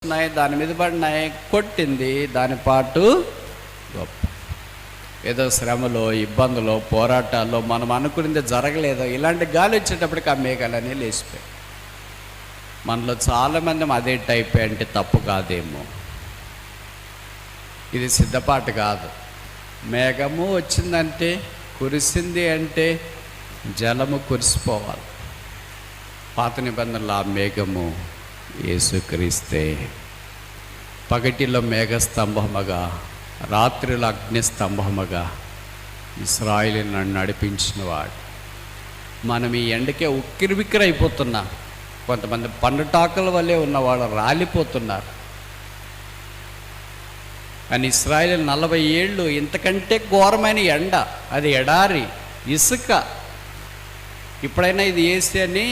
వస్తున్నాయి, దాని మీద పడినాయి, కొట్టింది, దాని పాటు గొప్ప. ఏదో శ్రమలో, ఇబ్బందులో, పోరాటాల్లో మనం అనుకున్నది జరగలేదో ఇలాంటి గాలి వచ్చేటప్పటికి ఆ మేఘాలన్నీ లేచిపోయాయి. మనలో చాలామంది అదే టైప్ అంటే తప్పు కాదేమో. ఇది సిద్ధపాటు కాదు. మేఘము వచ్చిందంటే, కురిసింది అంటే జలము కురిసిపోవాలి. పాత నిబంధనలో ఆ మేఘము యేసుక్రీస్తే. పగటిలో మేఘస్తంభముగా, రాత్రిలో అగ్నిస్తంభముగా ఇశ్రాయేలును నడిపించినవాడు. మనం ఈ ఎండకే ఉక్కిరిబిక్కిరి అయిపోతున్నాం. కొంతమంది పండుటాకుల వల్లే ఉన్నవాళ్ళు రాలిపోతున్నారు. కానీ ఇశ్రాయేలు 40 ఏళ్ళు ఇంతకంటే ఘోరమైన ఎండ, అది ఎడారి, ఇసుక. ఇప్పుడైనా ఇది ఏసీ అని